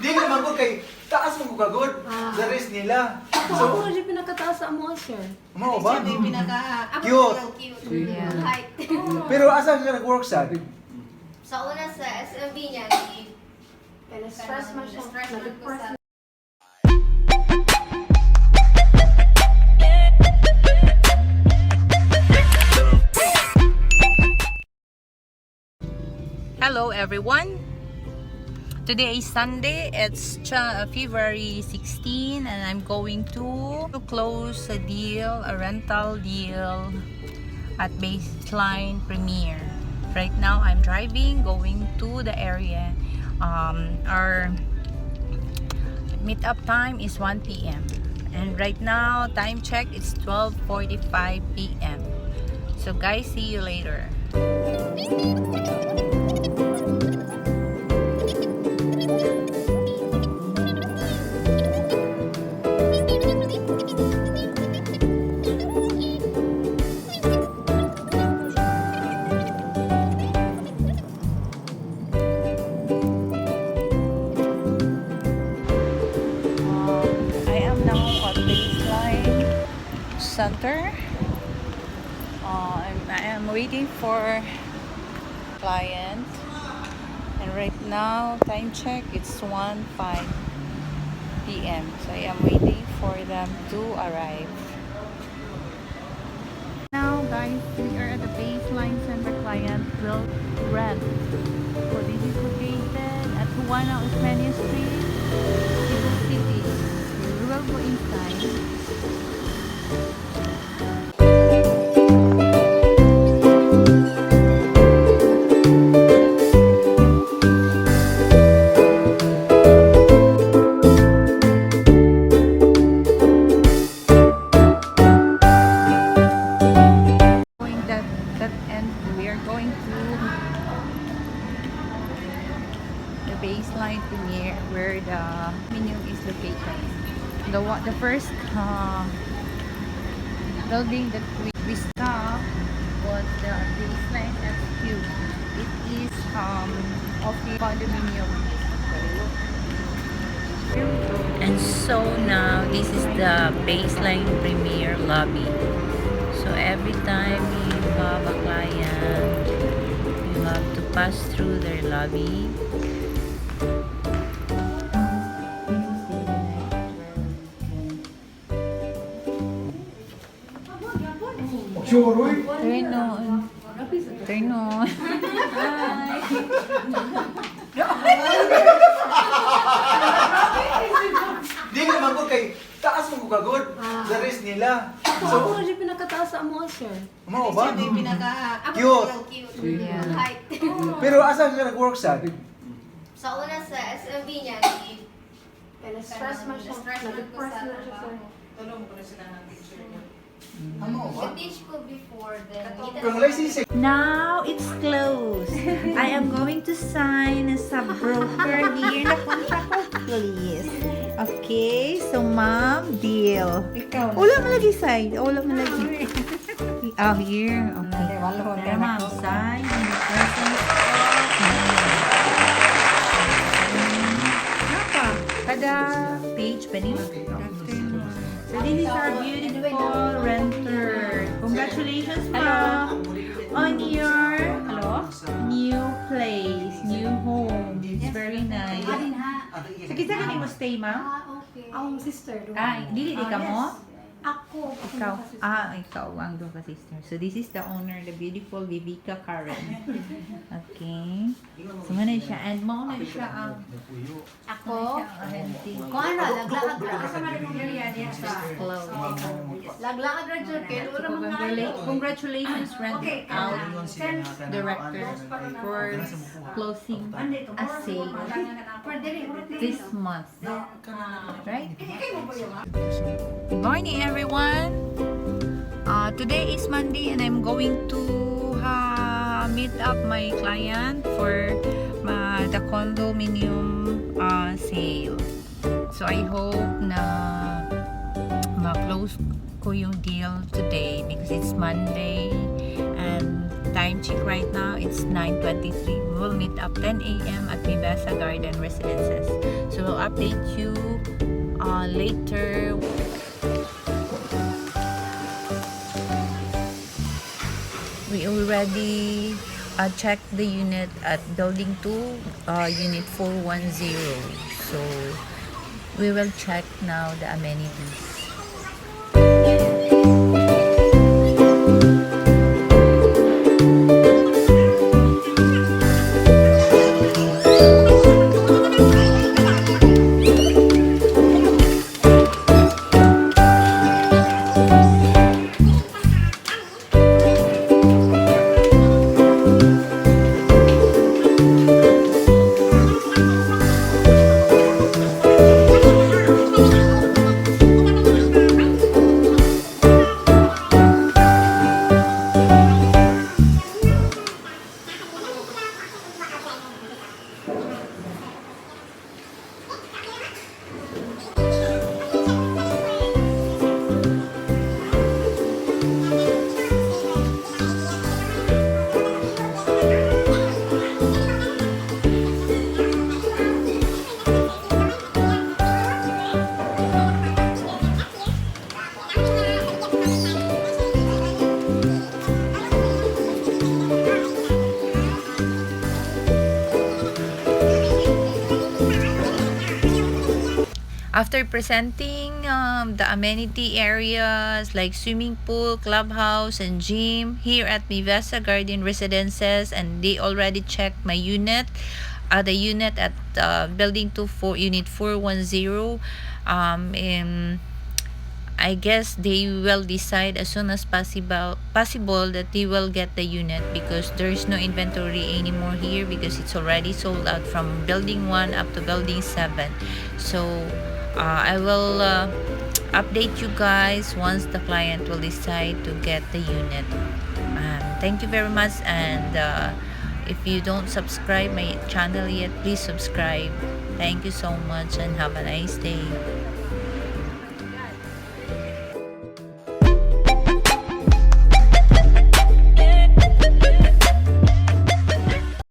Di naman ko kay taas mo ko kagod sa rest nila. So, hindi pinakataas sa mo, sir. Mo ba? Cute. Yeah. Height. Pero asa ka nag-work sa? Sa una sa SMB niya, Stress man siya. stress man ko sa Hello everyone! Today is Sunday, it's February 16 and I'm going to close a deal, a rental deal at Baseline Premier. Right now I'm driving, going to the area. Our meetup time is 1 p.m. and right now time check it's 12:45 p.m. So guys, see you later. Center. I am waiting for client, and right now time check it's 1:05 p.m. so I am waiting for them to arrive. Now guys, we are at the Baseline Center. Client will rent. So this is located at Juana Usmeña Street, Cebu City. We will go inside. Baseline Premier, where the menu is located. The first building that we saw was the Baseline HQ. It is of the condominium. And so now this is the Baseline Premier lobby. So every time you have a client, you have to pass through their lobby. Turn on. Turn on. Di naman ko kay taas mo ko kagod sa rest nila. So, hindi pinakataas sa mo, sir. Mo ba? Cute. Yeah. Height. Pero asa ka nag-work sa? Sa una sa SMB niya, Stress man siya. stress man ko sa teach ko before then. Kung license Now it's closed. I am going to sign as a broker here. Napunta ko, please. Okay, so ma'am, deal. Wala mo lagi sign. Wala mo lagi. Oh, here. Okay. There, ma'am, sign in the presence of Kada page pa ni. So this is our beautiful renter. Congratulations pa on your new place, new home. It's very nice. So kita ka mo stay, ma'am? Okay. Ang sister. Dili ka mo? Ako. Ikaw. Ikaw ang doon ka sister. So this is the owner, the beautiful Vivica Karen. Okay. So muna siya. And mo na siya ang Ako? renting. Kung ano, laglakad ra. Asa man yung area niya sa Close. laglakad ra dyan. Kaya wala mga Congratulations, rented out director for closing a sale this month. Right? Good morning, everyone. Today is Monday and I'm going to meet up my client for the condominium sale. So I hope na ma-close ko yung deal today because it's Monday and time check right now. It's 9:23. We will meet up 10 a.m. at Vivesa Garden Residences. So we'll update you later. We already checked the unit at Building 2, Unit 410. So we will check now the amenities. After presenting the amenity areas like swimming pool, clubhouse, and gym here at Vivesa Garden Residences, and they already checked my unit, the unit at Building 2 for Unit 410. I guess they will decide as soon as possible that they will get the unit, because there is no inventory anymore here, because it's already sold out from Building 1 up to Building 7. So I will update you guys once the client will decide to get the unit. Thank you very much, and if you don't subscribe my channel yet, please subscribe. Thank you so much, and have a nice day.